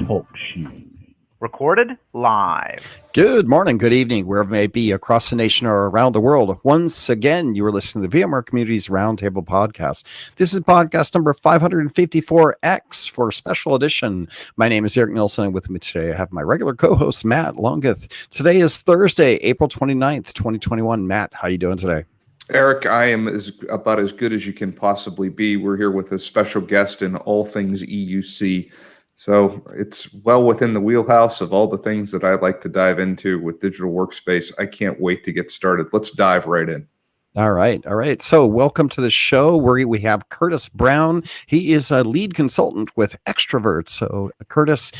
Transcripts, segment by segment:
Talk shoes. Recorded live. Good morning, good evening, wherever it may be across the nation or around the world. Once again, you are listening to the VMware Community's Roundtable Podcast. This is podcast number 554X for special edition. My name is Eric Nilsson, and with me today I have my regular co-host, Matt Longeth. Today is Thursday, April 29th, 2021. Matt, how you doing today? Eric, I am about as good as you can possibly be. We're here with a special guest in all things EUC. So it's well within the wheelhouse of all the things that I like to dive into with digital workspace. I can't wait to get started. Let's dive right in. All right. So welcome to the show where we have Curtis Brown. He is a lead consultant with Extrovert. So Curtis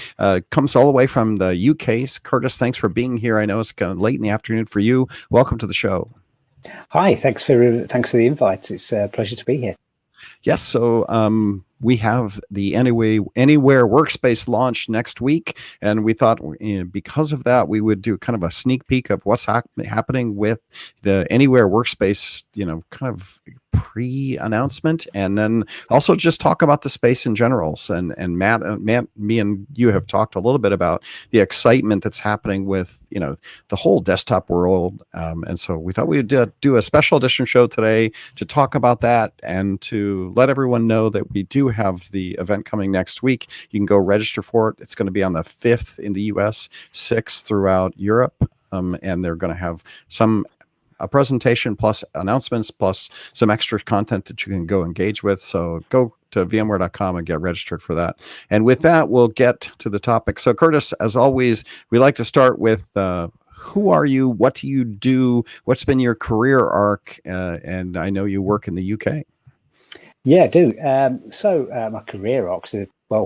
comes all the way from the UK. So Curtis, thanks for being here. I know it's kind of late in the afternoon for you. Welcome to the show. Hi, thanks for the invite. It's a pleasure to be here. Yes, so we have the Anywhere Workspace launch next week, and we thought because of that, we would do kind of a sneak peek of what's happening with the Anywhere Workspace, kind of pre-announcement, and then also just talk about the space in general. And Matt, me and you have talked a little bit about the excitement that's happening with the whole desktop world, and so we thought we would do a special edition show today to talk about that and to let everyone know that we do have the event coming next week. You can go register for it. It's going to be on the 5th in the US, 6th throughout Europe, and they're going to have a presentation plus announcements plus some extra content that you can go engage with. So go to VMware.com and get registered for that. And with that, we'll get to the topic. So Curtis, as always, we like to start with who are you? What do you do? What's been your career arc? And I know you work in the UK. Yeah, I do. So my career arc's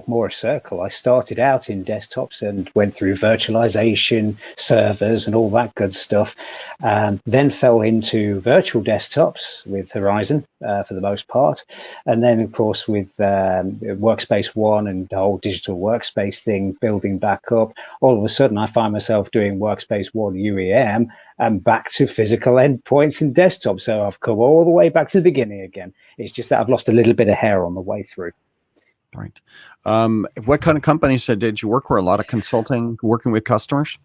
more a circle. I started out in desktops and went through virtualization, servers, and all that good stuff. Then fell into virtual desktops with Horizon for the most part. And then, of course, with Workspace ONE and the whole digital workspace thing building back up, all of a sudden I find myself doing Workspace ONE UEM and back to physical endpoints and desktops. So I've come all the way back to the beginning again. It's just that I've lost a little bit of hair on the way through. Right. What kind of companies did you work for? A lot of consulting, working with customers?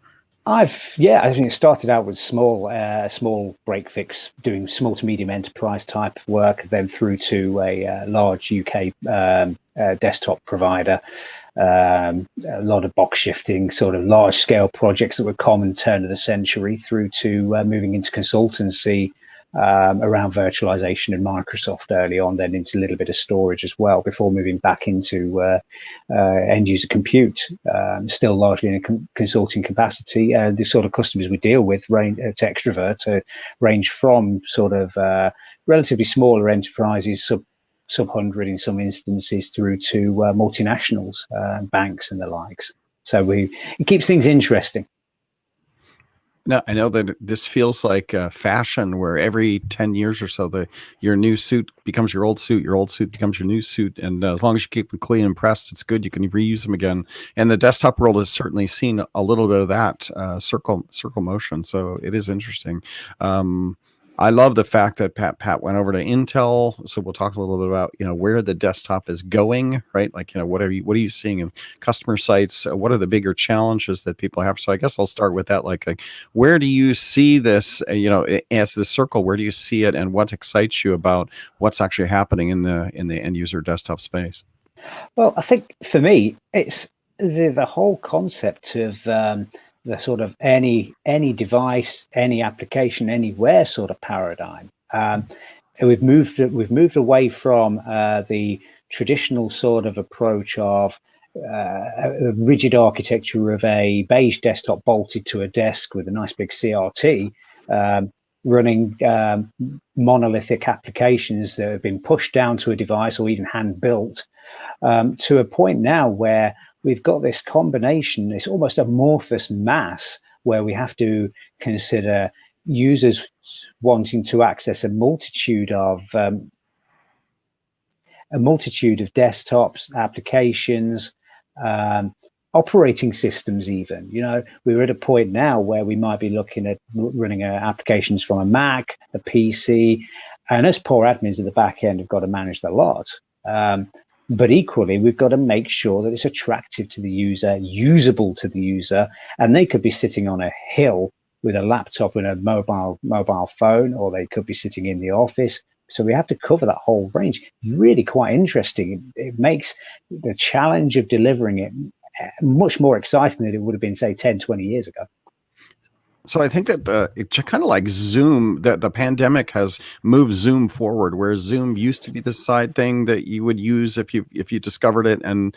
I think it started out with small break fix, doing small to medium enterprise type work, then through to a large UK desktop provider. A lot of box shifting, sort of large scale projects that were common turn of the century, through to moving into consultancy around virtualization and Microsoft early on, then into a little bit of storage as well, before moving back into end user compute, still largely in a consulting capacity. The sort of customers we deal with to Extrovert range from sort of relatively smaller enterprises, sub 100 in some instances, through to multinationals, banks and the likes. So it keeps things interesting. No, I know that this feels like fashion, where every 10 years or so, your new suit becomes your old suit becomes your new suit. And as long as you keep them clean and pressed, it's good. You can reuse them again. And the desktop world has certainly seen a little bit of that circle motion. So it is interesting. I love the fact that Pat went over to Intel. So we'll talk a little bit about, where the desktop is going, right? Like, what are you seeing in customer sites? What are the bigger challenges that people have? So I guess I'll start with that. Like where do you see this, as the circle, where do you see it, and what excites you about what's actually happening in the end user desktop space? Well, I think for me, it's the whole concept of, the sort of any device, any application, anywhere sort of paradigm. We've moved away from the traditional sort of approach of a rigid architecture of a beige desktop bolted to a desk with a nice big CRT, running monolithic applications that have been pushed down to a device or even hand built, to a point now where we've got this combination, this almost amorphous mass, where we have to consider users wanting to access a multitude of desktops, applications, operating systems even. We're at a point now where we might be looking at running applications from a Mac, a PC, and us poor admins at the back end have got to manage the lot. But equally, we've got to make sure that it's attractive to the user, usable to the user, and they could be sitting on a hill with a laptop and a mobile phone, or they could be sitting in the office. So we have to cover that whole range. Really quite interesting. It makes the challenge of delivering it much more exciting than it would have been, say, 10, 20 years ago. So I think that it's kind of like Zoom, that the pandemic has moved Zoom forward, where Zoom used to be the side thing that you would use if you discovered it and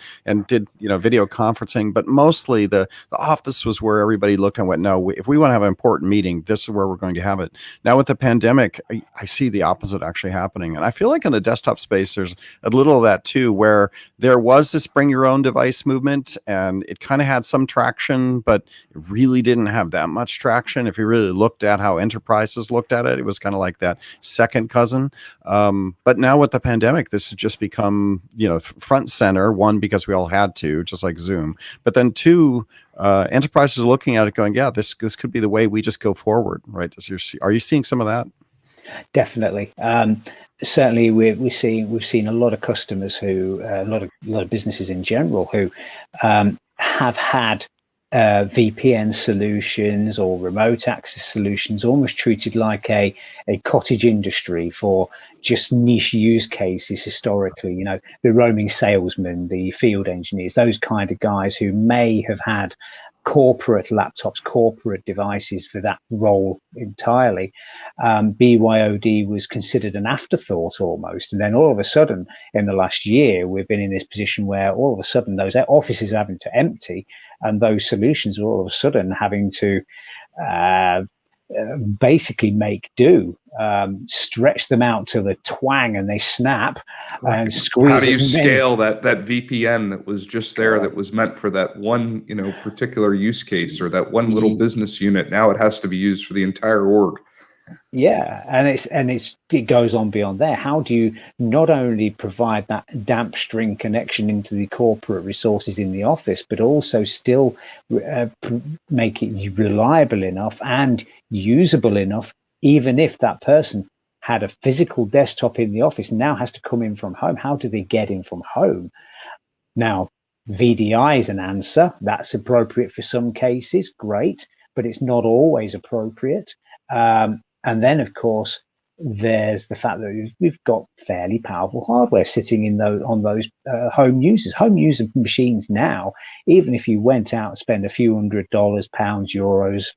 did video conferencing. But mostly the office was where everybody looked and went, no, if we want to have an important meeting, this is where we're going to have it. Now with the pandemic, I see the opposite actually happening, and I feel like in the desktop space there's a little of that too, where there was this bring your own device movement, and it kind of had some traction, but it really didn't have that much traction. If you really looked at how enterprises looked at it, it was kind of like that second cousin. But now with the pandemic, this has just become, front center. One, because we all had to, just like Zoom. But then two, enterprises are looking at it going, yeah, this could be the way we just go forward, right? Are you seeing some of that? Definitely. Certainly, we've seen a lot of customers who, a lot of businesses in general who have had VPN solutions or remote access solutions almost treated like a cottage industry for just niche use cases historically. The roaming salesman, the field engineers, those kind of guys who may have had corporate laptops, corporate devices for that role entirely. BYOD was considered an afterthought almost. And then all of a sudden, in the last year, we've been in this position where all of a sudden those offices are having to empty, and those solutions are all of a sudden having to basically make do, stretch them out to the twang and they snap and squeeze. How do you scale that VPN that was just there, that was meant for that one, particular use case or that one little business unit? Now it has to be used for the entire org. Yeah, and it goes on beyond there. How do you not only provide that damp string connection into the corporate resources in the office, but also still make it reliable enough and usable enough, even if that person had a physical desktop in the office, now has to come in from home? How do they get in from home? Now, VDI is an answer. That's appropriate for some cases, great, but it's not always appropriate. And then, of course, there's the fact that we've got fairly powerful hardware sitting on those home users. Home user machines now, even if you went out and spent a few $100s, pounds, euros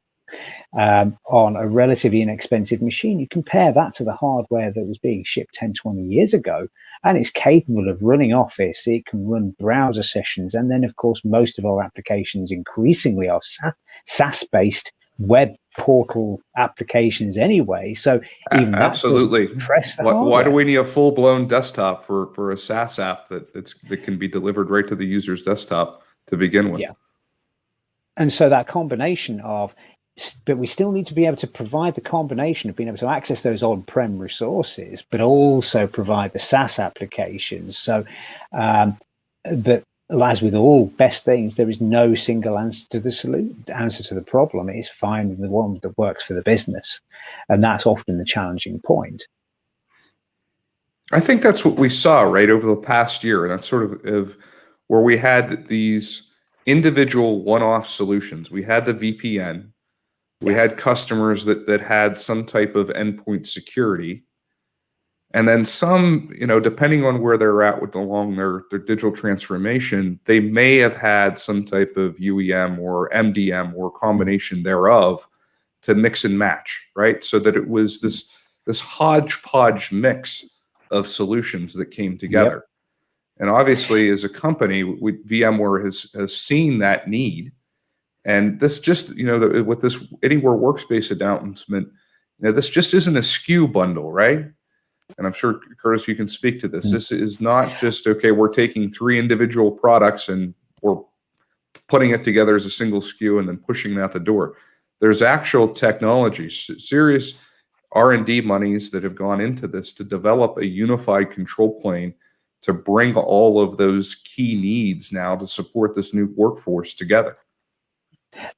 on a relatively inexpensive machine, you compare that to the hardware that was being shipped 10, 20 years ago, and it's capable of running Office. It can run browser sessions. And then, of course, most of our applications increasingly are SaaS-based web portal applications anyway. So even absolutely. Why do we need a full-blown desktop for a SaaS app that can be delivered right to the user's desktop to begin with? Yeah. And so that combination of, but we still need to be able to provide the combination of being able to access those on-prem resources, but also provide the SaaS applications. So that, as with all best things, there is no single answer to the problem. It's finding the one that works for the business. And that's often the challenging point. I think that's what we saw right over the past year. And that's sort of where we had these individual one-off solutions. We had the VPN. We had customers that had some type of endpoint security. And then some, depending on where they're at along their digital transformation, they may have had some type of UEM or MDM or combination thereof to mix and match, right? So that it was this hodgepodge mix of solutions that came together. Yep. And obviously, as a company, VMware has seen that need. And this just, with this Anywhere Workspace announcement, this just isn't a SKU bundle, right? And I'm sure, Curtis, you can speak to this. Mm-hmm. This is not just, okay, we're taking 3 individual products and we're putting it together as a single SKU and then pushing it out the door. There's actual technology, serious R&D monies that have gone into this to develop a unified control plane to bring all of those key needs now to support this new workforce together.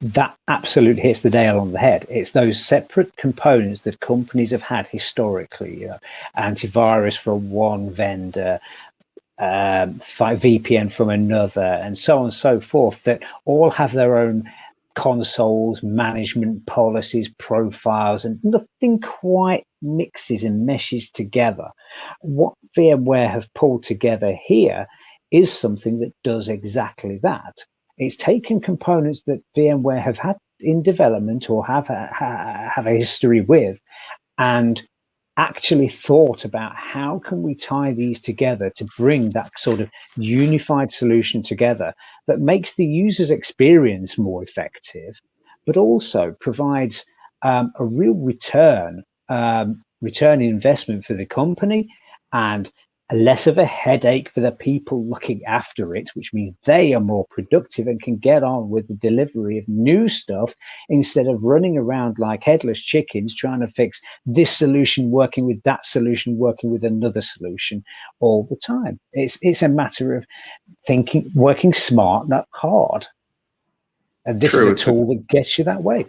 That absolutely hits the nail on the head. It's those separate components that companies have had historically, antivirus from one vendor, VPN from another, and so on and so forth, that all have their own consoles, management policies, profiles, and nothing quite mixes and meshes together. What VMware have pulled together here is something that does exactly that. It's taken components that VMware have had in development or have a history with, and actually thought about how can we tie these together to bring that sort of unified solution together that makes the user's experience more effective, but also provides a real return investment for the company, and less of a headache for the people looking after it, which means they are more productive and can get on with the delivery of new stuff instead of running around like headless chickens trying to fix this solution working with that solution working with another solution all the time. It's a matter of thinking, working smart, not hard. And this is a tool that gets you that way.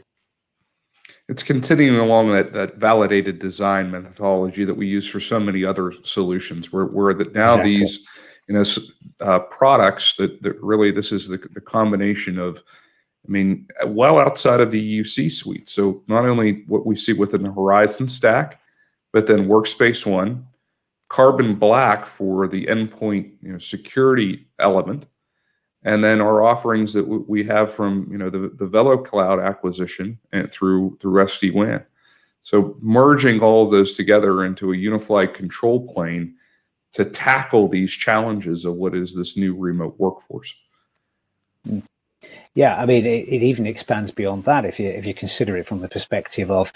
It's continuing along that validated design methodology that we use for so many other solutions, where that now Exactly. these products that really this is the combination of, I mean, well outside of the UC suite. So not only what we see within the Horizon stack, but then Workspace ONE, Carbon Black for the endpoint security element, and then our offerings that we have from the VeloCloud acquisition and through SD-WAN. So merging all of those together into a unified control plane to tackle these challenges of what is this new remote workforce. Yeah, I mean, it even expands beyond that if you consider it from the perspective of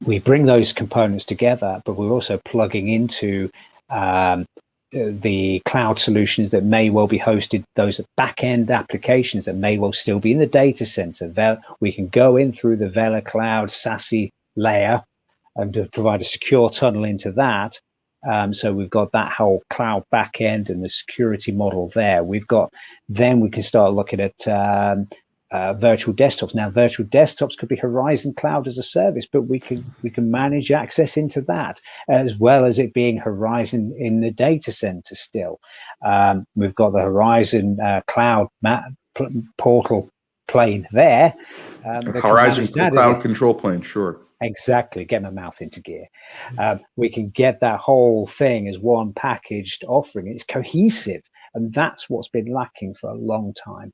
we bring those components together, but we're also plugging into the cloud solutions that may well be hosted, those back-end applications that may well still be in the data center. We can go in through the VeloCloud SASE layer and provide a secure tunnel into that. So we've got that whole cloud backend and the security model there. Then we can start looking at virtual desktops. Now, virtual desktops could be Horizon Cloud as a service, but we can manage access into that, as well as it being Horizon in the data center still. We've got the Horizon Cloud portal plane there. Horizon Cloud control plane, sure. Exactly. Get my mouth into gear. We can get that whole thing as one packaged offering. It's cohesive, and that's what's been lacking for a long time.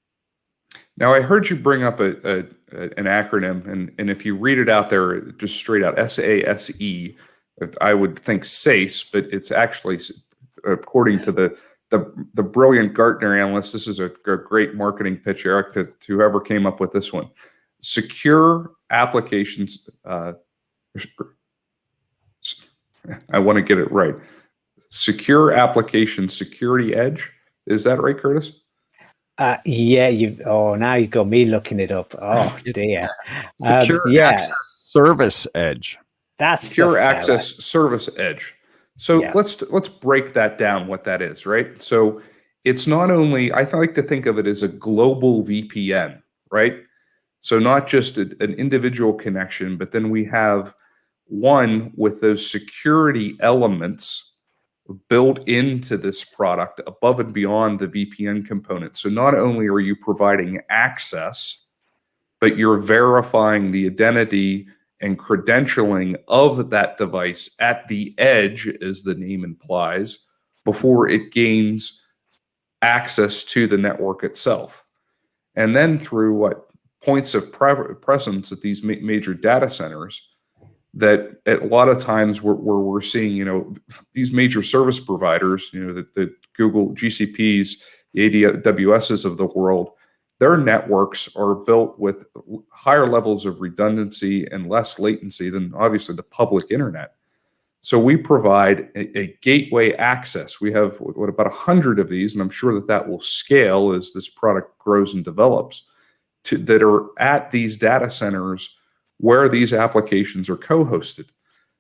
Now, I heard you bring up an acronym, and if you read it out there just straight out, SASE, I would think SACE, but it's actually, according to the brilliant Gartner analyst, this is a great marketing pitch, Eric, to whoever came up with this one. Secure applications, I want to get it right. Secure application security edge. Is that right, Curtis? Yeah, now you've got me looking it up. Oh dear. Secure access service edge. That's secure access service edge. So let's break that down, what that is, right? So it's not only, I like to think of it as a global VPN, right? So not just an individual connection, but then we have one with those security elements built into this product above and beyond the VPN component. So not only are you providing access, but you're verifying the identity and credentialing of that device at the edge, as the name implies, before it gains access to the network itself. And then through points of presence at these major data centers, that at a lot of times we're seeing, these major service providers, the Google GCPs, the AWSs of the world, their networks are built with higher levels of redundancy and less latency than obviously the public internet. So we provide a gateway access. We have about 100 of these, and I'm sure that will scale as this product grows and develops, that are at these data centers where these applications are co-hosted.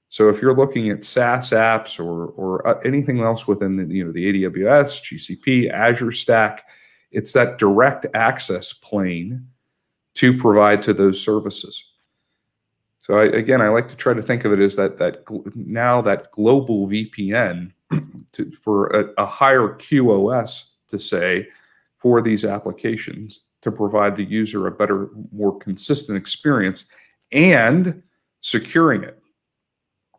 So if you're looking at SaaS apps or anything else within the AWS, GCP, Azure stack, it's that direct access plane to provide to those services. So I like to try to think of it as that global VPN for a higher QoS to say for these applications to provide the user a better, more consistent experience and securing it.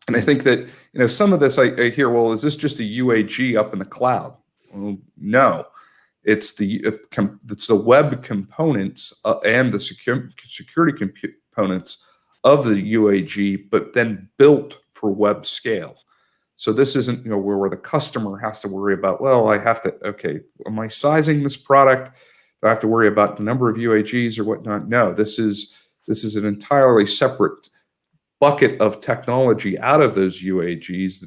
And I think that, some of this I hear, well, is this just a UAG up in the cloud? Well, no, it's the web components and the security components of the UAG, but then built for web scale. So this isn't, where the customer has to worry about, well, am I sizing this product? Do I have to worry about the number of UAGs or whatnot? No, this is an entirely separate bucket of technology out of those UAGs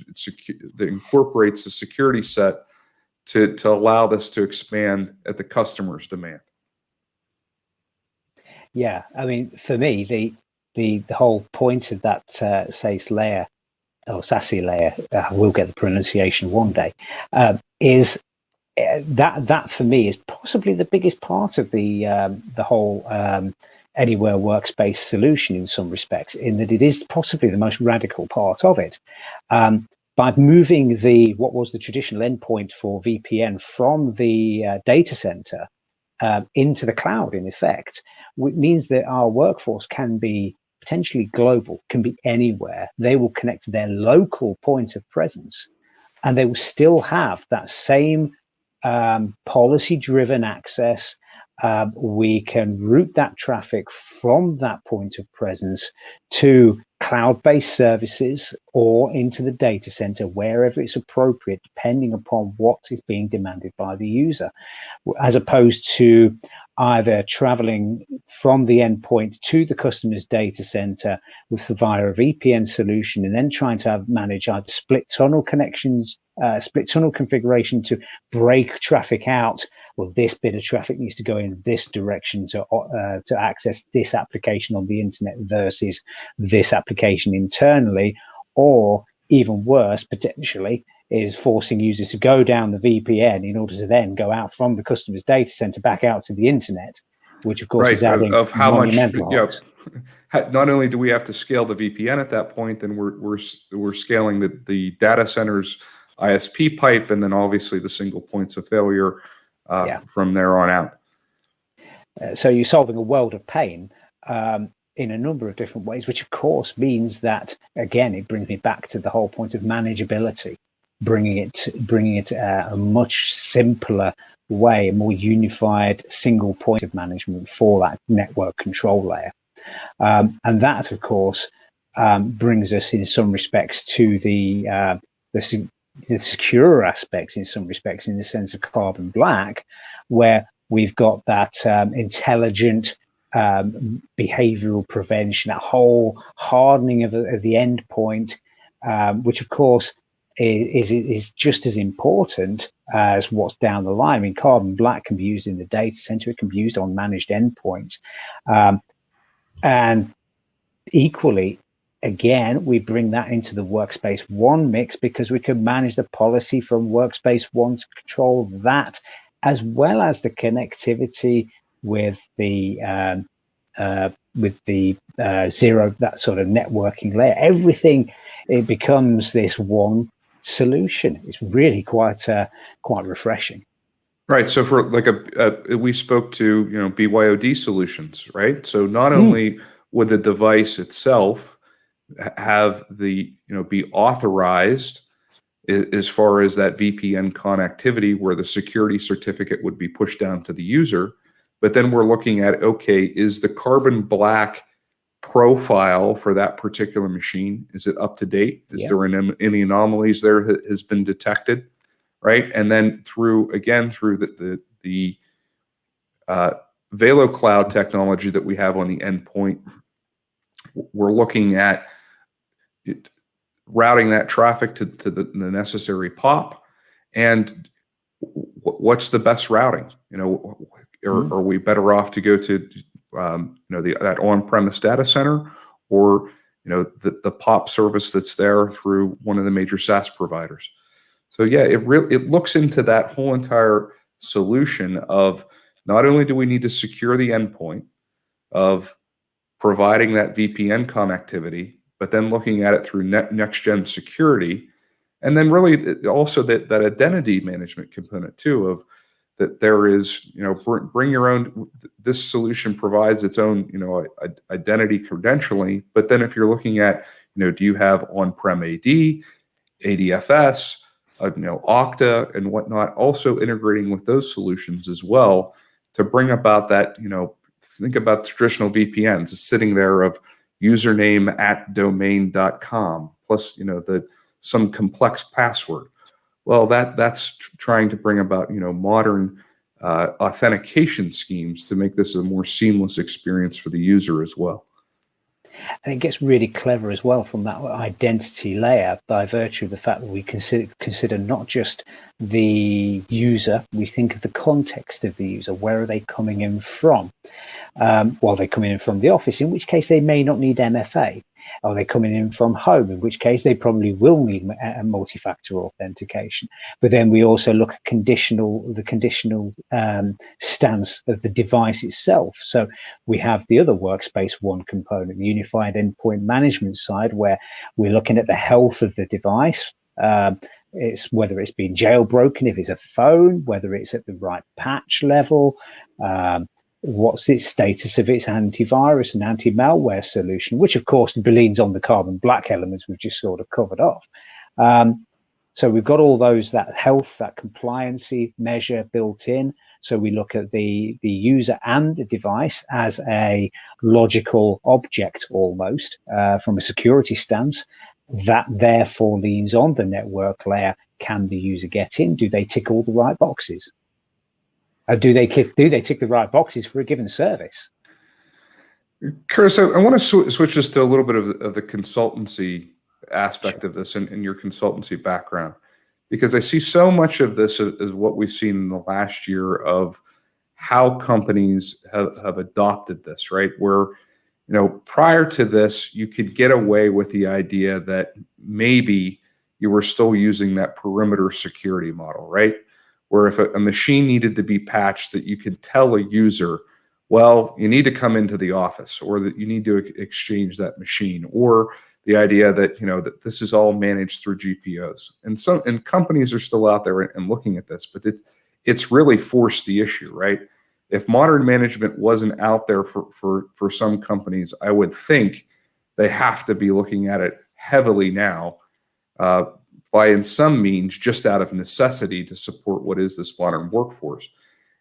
that incorporates the security set to allow this to expand at the customer's demand. Yeah, I mean, for me, the whole point of that SASE layer, or SASE layer, we'll get the pronunciation one day, is that for me is possibly the biggest part of the whole Anywhere Workspace solution in some respects, in that it is possibly the most radical part of it. By moving what was the traditional endpoint for VPN from the data center into the cloud, in effect, which means that our workforce can be potentially global, can be anywhere. They will connect to their local point of presence, and they will still have that same policy-driven access. We can route that traffic from that point of presence to cloud-based services or into the data center, wherever it's appropriate, depending upon what is being demanded by the user, as opposed to either traveling from the endpoint to the customer's data center via a VPN solution, and then trying to manage either split tunnel connections, split tunnel configuration to break traffic out. Well, this bit of traffic needs to go in this direction to access this application on the internet versus this application internally, or even worse, potentially, is forcing users to go down the VPN in order to then go out from the customer's data center back out to the internet, which of course is adding of how much. costs. Not only do we have to scale the VPN at that point, then we're scaling the data center's ISP pipe, and then obviously the single points of failure from there on out. So you're solving a world of pain in a number of different ways, which of course means that, again, it brings me back to the whole point of manageability, bringing it a much simpler way, a more unified single point of management for that network control layer. And that, of course, brings us in some respects to the secure aspects, in some respects, in the sense of Carbon Black, where we've got that intelligent behavioral prevention, that whole hardening of the endpoint, which of course is just as important as what's down the line. I mean, Carbon Black can be used in the data center, it can be used on managed endpoints, and equally, again, we bring that into the Workspace ONE mix because we can manage the policy from Workspace ONE to control that, as well as the connectivity with the zero, that sort of networking layer. Everything, it becomes this one solution. It's really quite refreshing. Right. So for like we spoke to BYOD solutions, right? So not only would the device itself have be authorized as far as that VPN connectivity, where the security certificate would be pushed down to the user, but then we're looking at, okay, is the Carbon Black profile for that particular machine, is it up to date? Is there any anomalies there that has been detected, right? And then through the Velo Cloud technology that we have on the endpoint, we're looking at routing that traffic to the necessary POP, and what's the best routing? Are we better off to go to that on-premise data center, or the POP service that's there through one of the major SaaS providers? So yeah, it looks into that whole entire solution of not only do we need to secure the endpoint of providing that VPN connectivity, but then looking at it through next-gen security And then really also that identity management component too, of that there is, bring your own, this solution provides its own, identity credentialing. But then if you're looking at, do you have on-prem AD, ADFS, Okta and whatnot, also integrating with those solutions as well to bring about that, think about traditional VPNs sitting there of username @domain.com plus, some complex password. Well, that's trying to bring about, modern authentication schemes to make this a more seamless experience for the user as well. And it gets really clever as well from that identity layer by virtue of the fact that we consider not just the user, we think of the context of the user. Where are they coming in from? Well, they're coming in from the office, in which case they may not need MFA. Are they coming in from home, in which case they probably will need a multi-factor authentication. But then we also look at the conditional stance of the device itself. So we have the other Workspace ONE component, the unified endpoint management side, where we're looking at the health of the device. It's whether it's been jailbroken, if it's a phone, whether it's at the right patch level, what's its status of its antivirus and anti-malware solution, which of course leans on the carbon black elements we've just sort of covered off. So we've got all those, that health, that compliancy measure built in. So we look at the user and the device as a logical object almost from a security stance. That therefore leans on the network layer. Can the user get in? Do they tick all the right boxes? Do they tick the right boxes for a given service? Curtis, I want to switch this to a little bit of the consultancy aspect of this and your consultancy background, because I see so much of this as what we've seen in the last year of how companies have adopted this, right? Where, prior to this, you could get away with the idea that maybe you were still using that perimeter security model, right? Where if a machine needed to be patched, that you could tell a user, well, you need to come into the office, or that you need to exchange that machine, or the idea that, that this is all managed through GPOs. And companies are still out there and looking at this, but it's really forced the issue, right? If modern management wasn't out there for some companies, I would think they have to be looking at it heavily now, by in some means just out of necessity to support what is this modern workforce.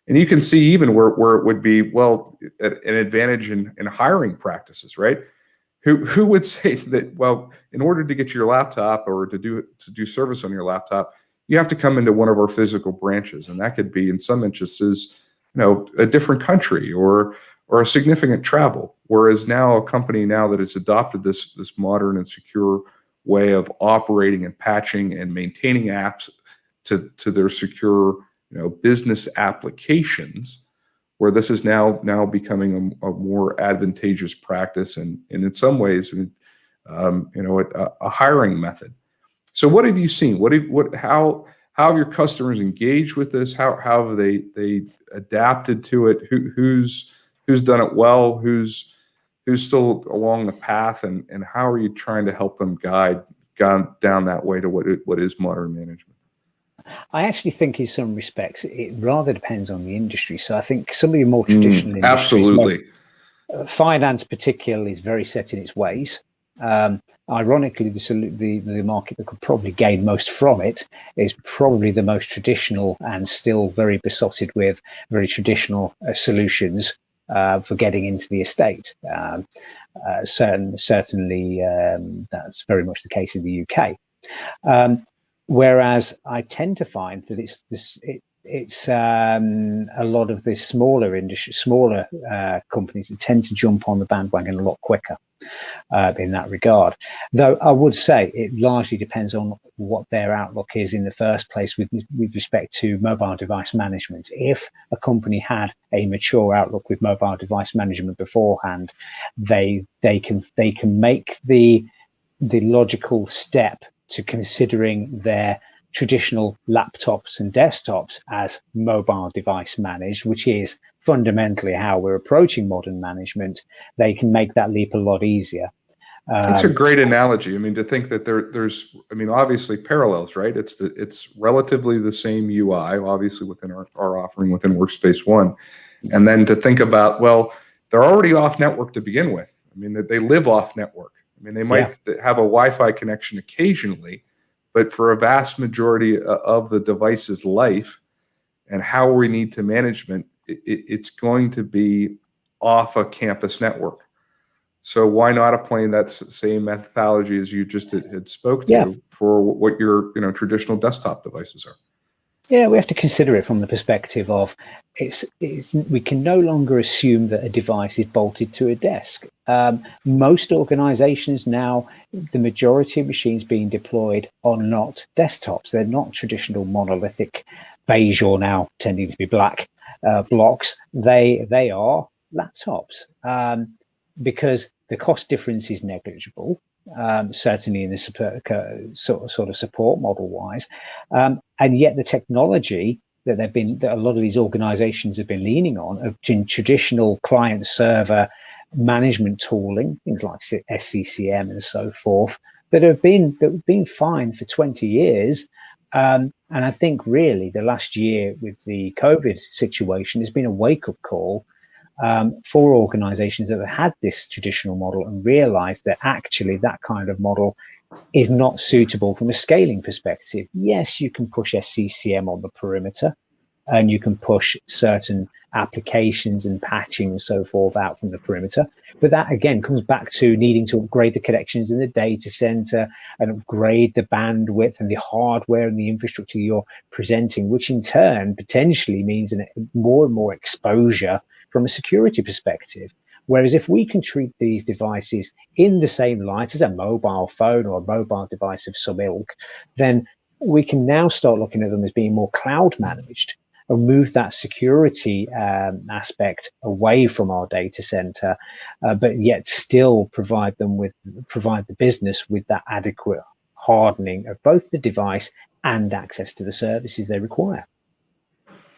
And you can see even where it would be, well, an advantage in hiring practices, right? Who would say that, well, in order to get your laptop or to do service on your laptop, you have to come into one of our physical branches, and that could be in some instances, a different country or a significant travel. Whereas now a company that has adopted this modern and secure way of operating and patching and maintaining apps to their secure, business applications, where this is now becoming a more advantageous practice and in some ways, a hiring method. So what have you seen? How have your customers engaged with this? How have they adapted to it? Who's done it well? Who's still along the path, and how are you trying to help them guide down that way to what is modern management? I actually think in some respects it rather depends on the industry. So I think some of the more traditional industries, absolutely, finance particularly, is very set in its ways. Ironically, the market that could probably gain most from it is probably the most traditional and still very besotted with very traditional solutions for getting into the estate. Certainly, that's very much the case in the UK. Whereas I tend to find that it's a lot of the smaller companies that tend to jump on the bandwagon a lot quicker in that regard. Though I would say it largely depends on what their outlook is in the first place with respect to mobile device management. If a company had a mature outlook with mobile device management beforehand, they can make the logical step to considering their traditional laptops and desktops as mobile device managed, which is fundamentally how we're approaching modern management. They can make that leap a lot easier. It's a great analogy. I mean, to think that there's, I mean, obviously parallels, right? It's relatively the same UI, obviously within our offering within Workspace ONE, and then to think about, well, they're already off network to begin with. I mean, that they live off network. I mean, they might have a Wi-Fi connection occasionally, but for a vast majority of the device's life and how we need to management, it's going to be off a campus network. So why not applying that same methodology as you just had spoke to for what your traditional desktop devices are? Yeah, we have to consider it from the perspective of we can no longer assume that a device is bolted to a desk. Most organizations now, the majority of machines being deployed are not desktops. They're not traditional monolithic beige or now tending to be black blocks. They are laptops because the cost difference is negligible. Certainly in the sort of support model wise, and yet the technology that a lot of these organizations have been leaning on in traditional client server management tooling, things like SCCM and so forth, that have been fine for 20 years. And I think really the last year with the COVID situation has been a wake-up call for organizations that have had this traditional model and realized that actually that kind of model is not suitable from a scaling perspective. Yes, you can push SCCM on the perimeter and you can push certain applications and patching and so forth out from the perimeter. But that again comes back to needing to upgrade the connections in the data center and upgrade the bandwidth and the hardware and the infrastructure you're presenting, which in turn potentially means more and more exposure from a security perspective. Whereas if we can treat these devices in the same light as a mobile phone or a mobile device of some ilk, then we can now start looking at them as being more cloud managed and move that security aspect away from our data center, but yet still provide the business with that adequate hardening of both the device and access to the services they require.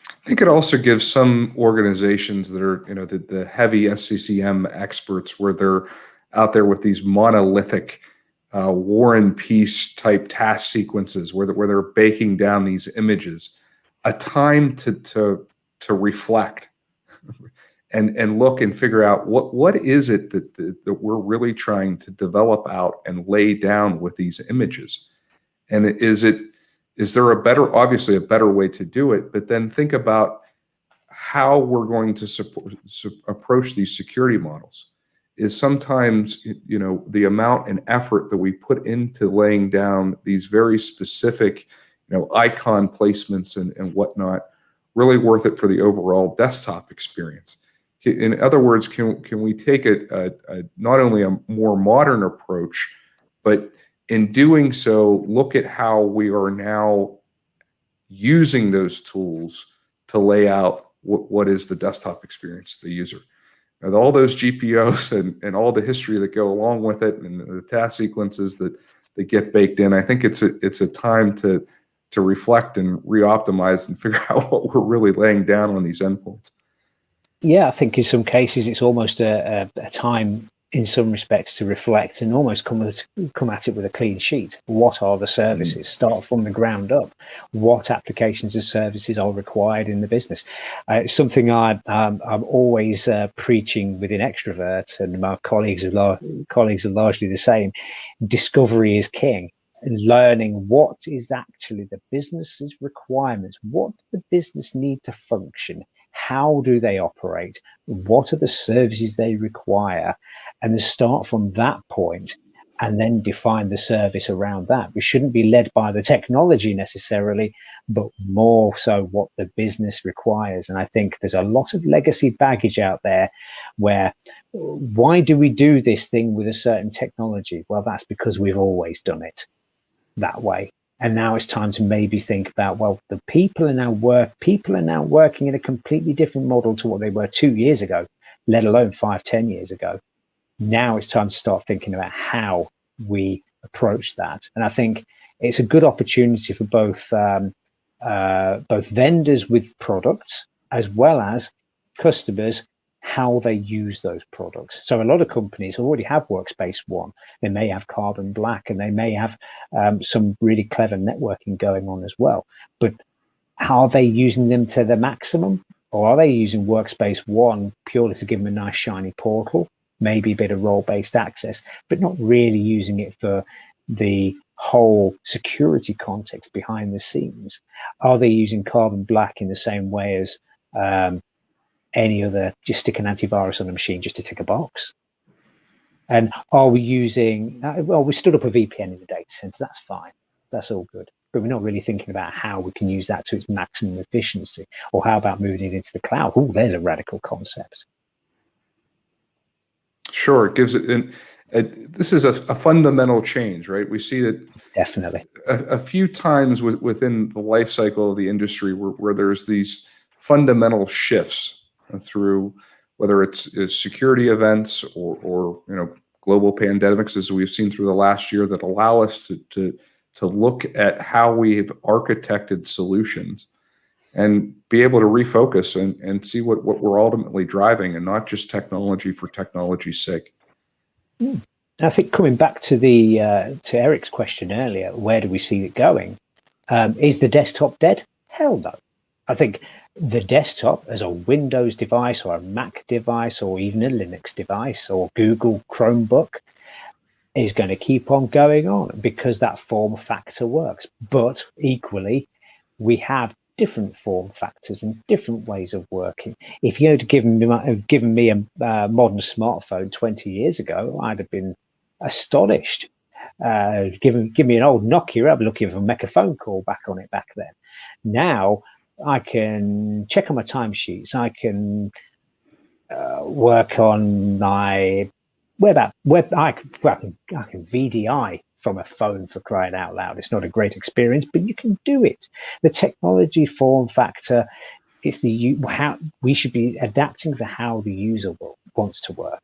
I think it also gives some organizations that are, the heavy SCCM experts, where they're out there with these monolithic war and peace type task sequences, where they're baking down these images, a time to reflect and look and figure out what is it that we're really trying to develop out and lay down with these images, and is there obviously a better way to do it, but then think about how we're going to approach these security models. Is sometimes, the amount and effort that we put into laying down these very specific, icon placements and whatnot, really worth it for the overall desktop experience? In other words, can we take a not only a more modern approach, but in doing so, look at how we are now using those tools to lay out what is the desktop experience to the user. And all those GPOs and all the history that go along with it and the task sequences that get baked in, I think it's a time to reflect and re-optimize and figure out what we're really laying down on these endpoints. Yeah, I think in some cases it's almost a time in some respects to reflect and almost come at it with a clean sheet. What are the services? Start from the ground up. What applications and services are required in the business? It's something I'm always preaching within Extrovert, and my colleagues are largely the same. Discovery is king. And learning what is actually the business's requirements. What does the business need to function? How do they operate? What are the services they require? And then start from that point and then define the service around that. We shouldn't be led by the technology necessarily, but more so what the business requires. And I think there's a lot of legacy baggage out there where, why do we do this thing with a certain technology? Well, that's because we've always done it that way. And now it's time to maybe think about, well, the people are now working in a completely different model to what they were 2 years ago, let alone 5-10 years ago. Now it's time to start thinking about how we approach that. And I think it's a good opportunity for both vendors with products as well as customers how they use those products. So a lot of companies already have Workspace ONE. They may have Carbon Black, and they may have some really clever networking going on as well. But how are they using them to the maximum? Or are they using Workspace ONE purely to give them a nice shiny portal, maybe a bit of role-based access, but not really using it for the whole security context behind the scenes? Are they using Carbon Black in the same way as any other, just stick an antivirus on a machine just to tick a box? And are we using, well, we stood up a VPN in the data center, that's fine, that's all good. But we're not really thinking about how we can use that to its maximum efficiency. Or how about moving it into the cloud? Oh, there's a radical concept. Sure, it gives it. This is a fundamental change, right? We see that Definitely a few times within the life cycle of the industry where there's these fundamental shifts through whether it's security events or global pandemics, as we've seen through the last year, that allow us to look at how we've architected solutions and be able to refocus and see what we're ultimately driving, and not just technology for technology's sake. I think coming back to to Eric's question earlier, where do we see it going? Is the desktop dead? Hell no. I think the desktop as a Windows device or a Mac device or even a Linux device or Google Chromebook is going to keep on going on because that form factor works. But equally, we have different form factors and different ways of working. If you had given me a modern smartphone 20 years ago, I'd have been astonished. Give me an old Nokia, I'd be looking for make a phone call back on it back then. Now I can check on my timesheets. I can work on my I can VDI from a phone, for crying out loud. It's not a great experience, but you can do it. The technology form factor is how we should be adapting to how the user wants to work.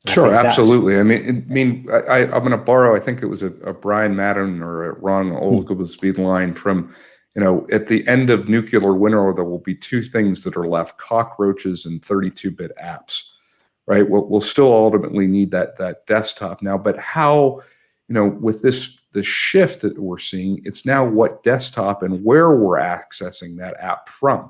Sure, absolutely. I'm going to borrow, I think it was a Brian Madden or a Ron Oglesby line from, at the end of nuclear winter, there will be two things that are left: cockroaches and 32-bit apps, right? We'll still ultimately need that desktop now, but how, with the shift that we're seeing, it's now what desktop and where we're accessing that app from,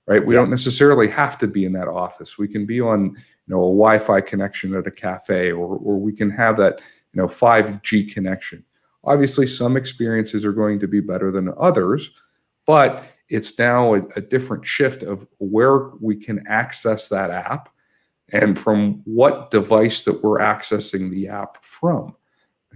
right? We don't necessarily have to be in that office. We can be on a Wi-Fi connection at a cafe, or we can have that 5G connection. Obviously, some experiences are going to be better than others, but it's now a different shift of where we can access that app and from what device that we're accessing the app from.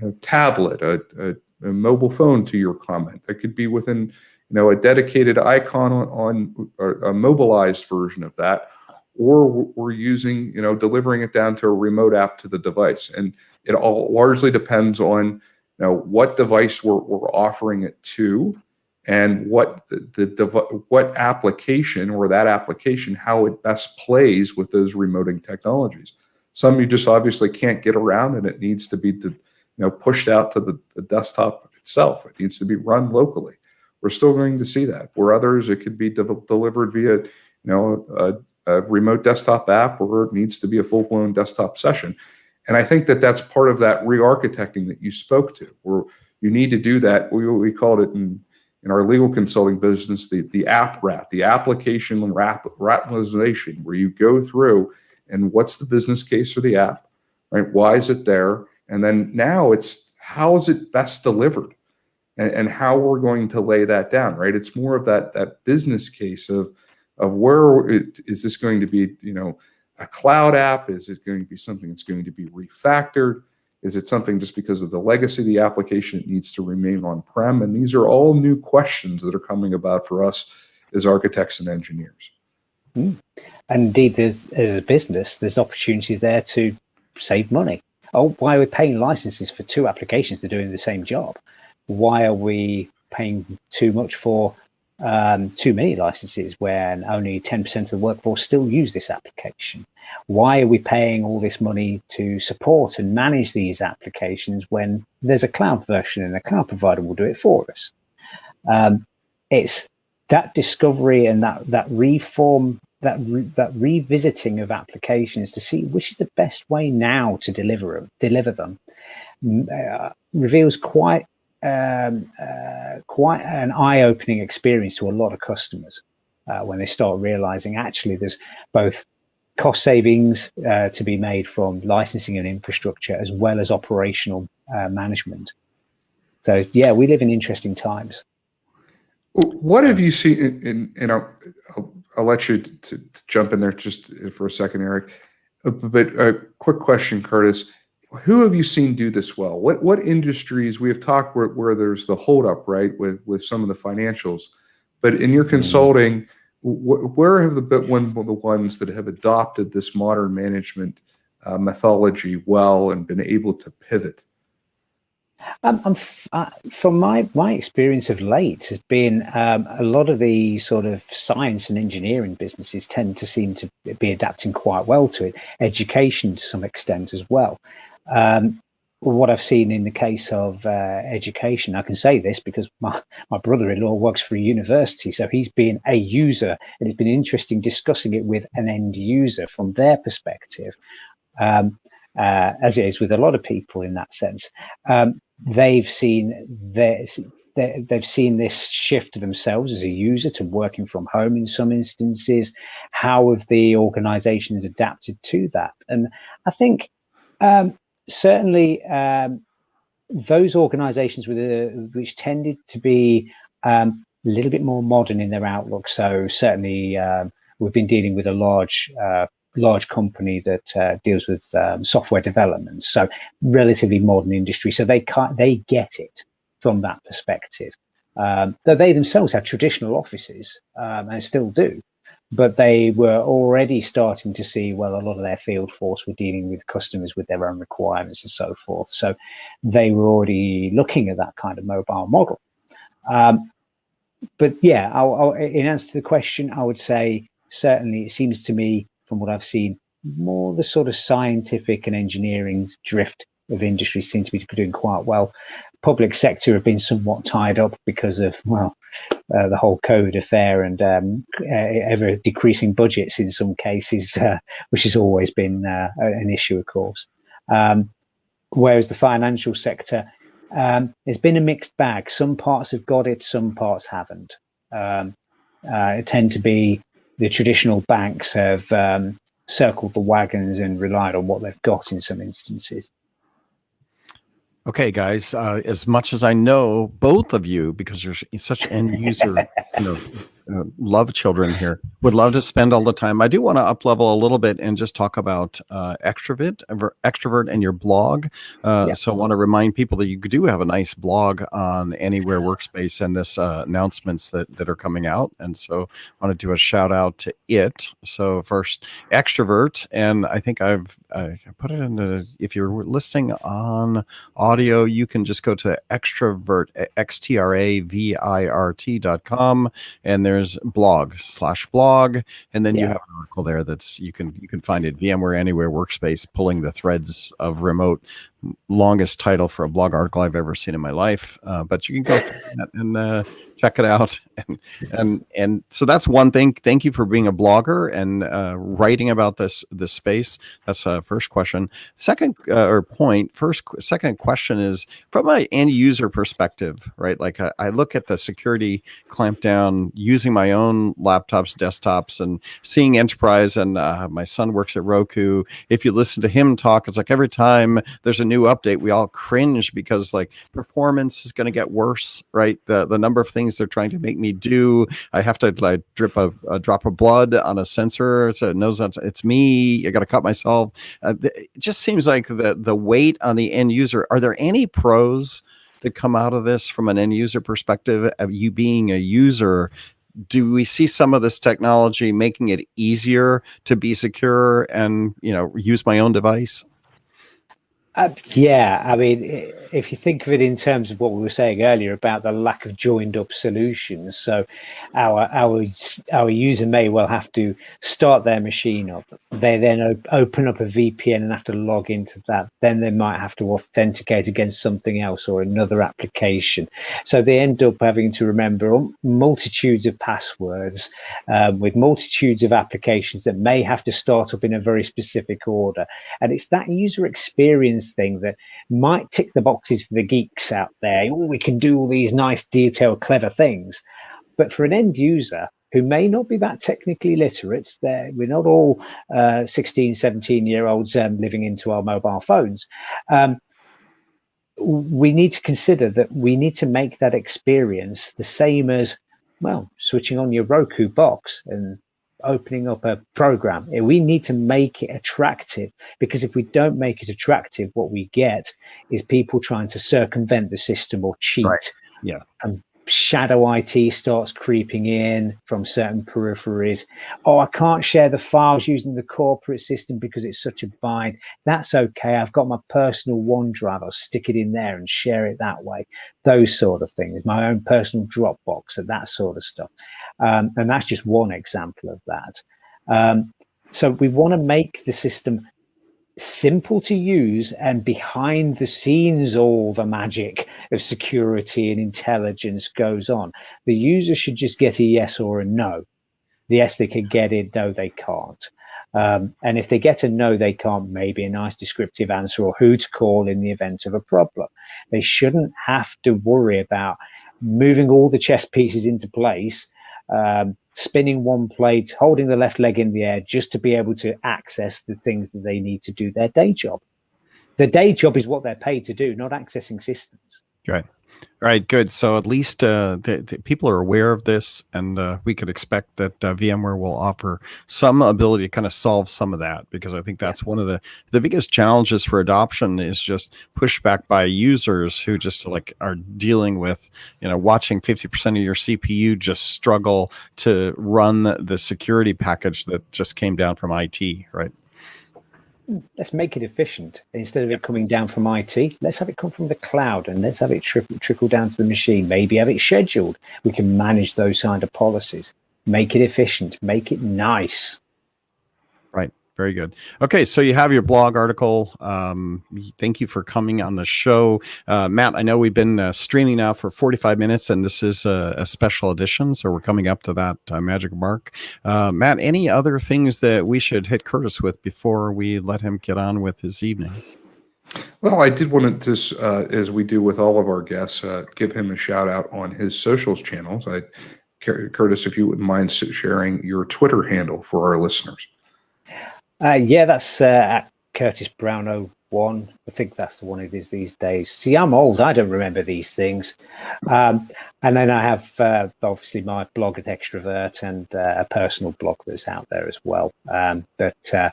A tablet, a mobile phone, to your comment, that could be within a dedicated icon on a mobilized version of that, or we're using, delivering it down to a remote app to the device. And it all largely depends on, what device we're offering it to, and what what application, or that application, how it best plays with those remoting technologies. Some you just obviously can't get around, and it needs to be pushed out to the desktop itself. It needs to be run locally. We're still going to see that. Where others, it could be delivered via, a remote desktop app, or it needs to be a full-blown desktop session. And I think that's part of that re-architecting that you spoke to, where you need to do that. We called it in our legal consulting business, the app rat, the application rationalization, where you go through and what's the business case for the app, right? Why is it there? And then now it's how is it best delivered, and how we're going to lay that down, right? It's more of that business case of where is this going to be, a cloud app? Is it going to be something that's going to be refactored? Is it something just because of the legacy of the application it needs to remain on-prem? And these are all new questions that are coming about for us as architects and engineers. And indeed, as a business, there's opportunities there to save money. Oh, why are we paying licenses for two applications that are doing the same job? Why are we paying too much for too many licenses when only 10% of the workforce still use this application? Why are we paying all this money to support and manage these applications when there's a cloud version and a cloud provider will do it for us? It's that discovery and that reform that revisiting of applications to see which is the best way now to deliver them reveals quite an eye-opening experience to a lot of customers when they start realizing actually there's both cost savings to be made from licensing and infrastructure as well as operational management. So yeah, we live in interesting times. What have you seen in I'll let you to jump in there just for a second, Eric. But a quick question, Curtis. Who have you seen do this well? What industries we have talked where there's the holdup, right, with some of the financials, but in your consulting, where have been one of the ones that have adopted this modern management methodology well and been able to pivot? From my experience of late has been a lot of the sort of science and engineering businesses tend to seem to be adapting quite well to it. Education to some extent as well. What I've seen in the case of education, I can say this because my brother-in-law works for a university, so he's been a user, and it's been interesting discussing it with an end user from their perspective, as it is with a lot of people in that sense. They've seen this shift themselves as a user to working from home in some instances. How have the organizations adapted to that? And I think certainly those organizations which tended to be a little bit more modern in their outlook. So certainly we've been dealing with a large company that deals with software development, so relatively modern industry. So they get it from that perspective. Though they themselves have traditional offices and still do, but they were already starting to see, well, a lot of their field force were dealing with customers with their own requirements and so forth. So they were already looking at that kind of mobile model. But yeah, in answer to the question, I would say certainly it seems to me, from what I've seen, more the sort of scientific and engineering drift of industry seems to be doing quite well. Public sector have been somewhat tied up because of, the whole COVID affair and ever decreasing budgets in some cases, which has always been an issue, of course. Whereas the financial sector, it's been a mixed bag. Some parts have got it, some parts haven't. It tend to be the traditional banks have circled the wagons and relied on what they've got in some instances. Okay, guys, as much as I know both of you, because you're such end user, love children here, would love to spend all the time. I do want to up level a little bit and just talk about Extrovert and your blog. So I want to remind people that you do have a nice blog on Anywhere Workspace and this announcements that are coming out. And so I want to do a shout out to it. So first, Extrovert, and I think I put it in the, if you're listening on audio, you can just go to Extravert, xtravirt.com, and there's blog, and then you have an article there that's you can find it, VMware Anywhere Workspace, pulling the threads of remote. Longest title for a blog article I've ever seen in my life, but you can go and check it out. And so that's one thing. Thank you for being a blogger and writing about this space. That's first question. Second second question is from my end user perspective, right? Like I look at the security clampdown using my own laptops, desktops, and seeing enterprise. And my son works at Roku. If you listen to him talk, it's like every time there's a new update, we all cringe because like performance is going to get worse, right? The number of things they're trying to make me do. I have to like drip a drop of blood on a sensor so it knows that it's me. I got to cut myself. It just seems like the weight on the end user. Are there any pros that come out of this from an end user perspective of you being a user? Do we see some of this technology making it easier to be secure and use my own device? Yeah, I mean, if you think of it in terms of what we were saying earlier about the lack of joined up solutions, so our user may well have to start their machine up. They then open up a VPN and have to log into that. Then they might have to authenticate against something else or another application. So they end up having to remember multitudes of passwords with multitudes of applications that may have to start up in a very specific order. And it's that user experience thing that might tick the boxes for the geeks out there. Oh, we can do all these nice, detailed, clever things. But for an end user who may not be that technically literate, we're not all 16, 17-year-olds living into our mobile phones. We need to consider that we need to make that experience the same as, well, switching on your Roku box and opening up a program. We need to make it attractive, because if we don't make it attractive, what we get is people trying to circumvent the system or cheat. Right. Yeah. And shadow IT starts creeping in from certain peripheries. Oh, I can't share the files using the corporate system because it's such a bind. That's okay. I've got my personal OneDrive. I'll stick it in there and share it that way. Those sort of things. My own personal Dropbox and that sort of stuff. And that's just one example of that. So we want to make the system simple to use, and behind the scenes all the magic of security and intelligence goes on. The user should just get a yes or a no. The yes, they can get it, no, they can't. And if they get a no, they can't, maybe a nice descriptive answer or who to call in the event of a problem. They shouldn't have to worry about moving all the chess pieces into place, spinning one plate, holding the left leg in the air just to be able to access the things that they need to do their day job. The day job is what they're paid to do, not accessing systems. Right. All right, good. So at least the people are aware of this, and we could expect that VMware will offer some ability to kind of solve some of that, because I think that's one of the biggest challenges for adoption is just pushback by users who just like are dealing with, watching 50% of your CPU just struggle to run the security package that just came down from IT, right? Let's make it efficient. Instead of it coming down from IT, let's have it come from the cloud, and let's have it trickle down to the machine. Maybe have it scheduled. We can manage those kind of policies. Make it efficient. Make it nice. Right. Very good. Okay, so you have your blog article. Thank you for coming on the show. Matt, I know we've been streaming now for 45 minutes, and this is a special edition, so we're coming up to that magic mark. Matt, any other things that we should hit Curtis with before we let him get on with his evening? Well, I did want to just, as we do with all of our guests, give him a shout out on his socials channels. Curtis, if you wouldn't mind sharing your Twitter handle for our listeners. Yeah, that's at Curtis Brown 01. I think that's the one it is these days. See, I'm old. I don't remember these things. And then I have obviously my blog at Extrovert, and a personal blog that's out there as well. Yeah,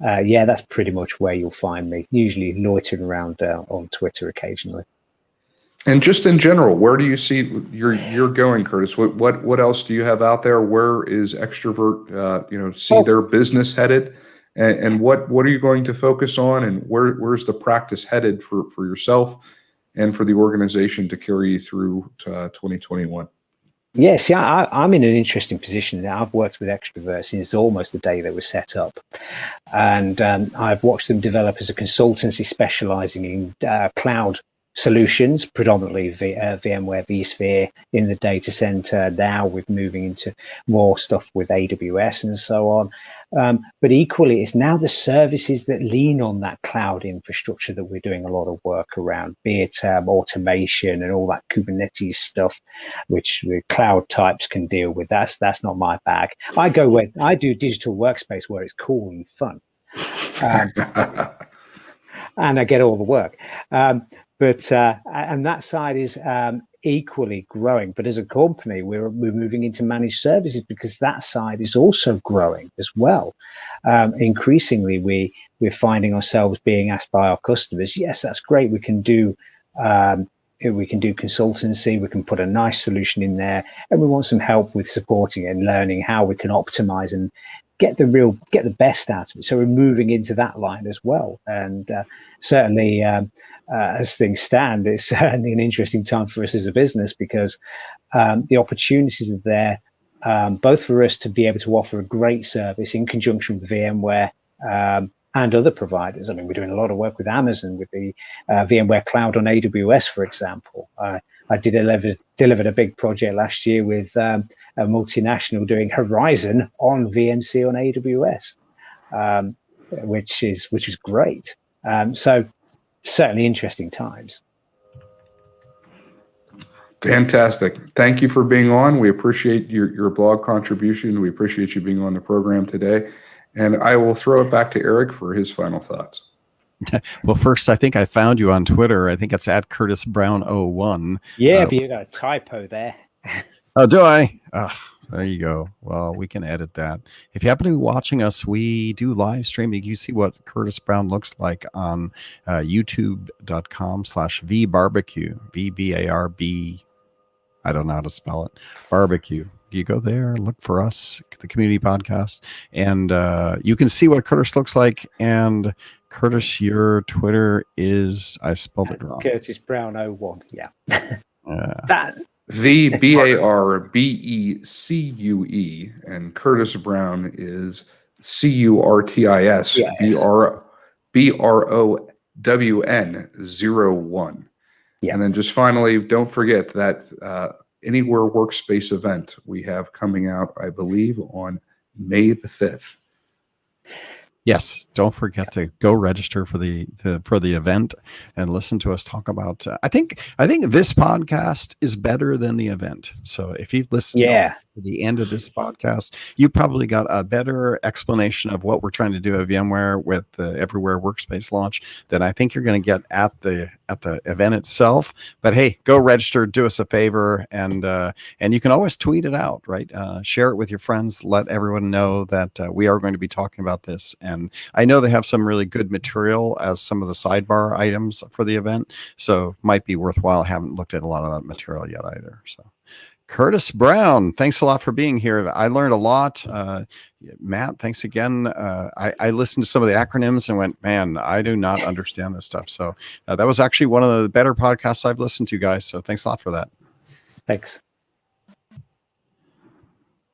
that's pretty much where you'll find me, usually loitering around on Twitter occasionally. And just in general, where do you see you're going, Curtis? What else do you have out there? Where is Extrovert, their business headed? And what are you going to focus on, and where's the practice headed for yourself and for the organization to carry you through 2021? Yes, yeah, I'm in an interesting position now. I've worked with Extrovert since almost the day they were set up, and I've watched them develop as a consultancy specializing in cloud solutions, predominantly VMware vSphere in the data center. Now we're moving into more stuff with AWS and so on. But equally, it's now the services that lean on that cloud infrastructure that we're doing a lot of work around, be it automation and all that Kubernetes stuff, which the cloud types can deal with. That's not my bag. I do digital workspace where it's cool and fun. And I get all the work. But that side is equally growing. But as a company, we're moving into managed services because that side is also growing as well. Increasingly, we're finding ourselves being asked by our customers, yes, that's great. We can do consultancy. We can put a nice solution in there, and we want some help with supporting it and learning how we can optimize and get the best out of it. So we're moving into that line as well, and certainly as things stand, it's certainly an interesting time for us as a business, because the opportunities are there, both for us to be able to offer a great service in conjunction with VMware and other providers. I mean, we're doing a lot of work with Amazon, with the VMware Cloud on AWS, for example. I delivered a big project last year with a multinational doing Horizon on VMC on AWS, which is great. So certainly interesting times. Fantastic. Thank you for being on. We appreciate your blog contribution. We appreciate you being on the program today. And I will throw it back to Eric for his final thoughts. Well, first, I think I found you on Twitter. I think it's at Curtis Brown 01. Yeah, but you got a typo there. Oh, do I? There you go. Well, we can edit that. If you happen to be watching us, we do live streaming. You see what Curtis Brown looks like on youtube.com/vbarbecue, VBARB. I don't know how to spell it. Barbecue. You go there, look for us, the community podcast, and you can see what Curtis looks like. And Curtis, your Twitter is, I spelled it wrong. Curtis Brown 01. Yeah. VBARBECUE, and Curtis Brown is CURTIS BROWN01. Yeah. And then just finally, don't forget that Anywhere Workspace event we have coming out, I believe, on May the 5th. Yes, don't forget to go register for the event and listen to us talk about. I think this podcast is better than the event. So if you've listened to the end of this podcast, you probably got a better explanation of what we're trying to do at VMware with the Everywhere Workspace launch than I think you're going to get at the event itself. But hey, go register, do us a favor, and you can always tweet it out, right? Share it with your friends, let everyone know that we are going to be talking about this. And I know they have some really good material as some of the sidebar items for the event, so might be worthwhile. I haven't looked at a lot of that material yet either. So Curtis Brown, thanks a lot for being here. I learned a lot. Matt, thanks again. I listened to some of the acronyms and went, man, I do not understand this stuff. So that was actually one of the better podcasts I've listened to, guys. So thanks a lot for that. Thanks.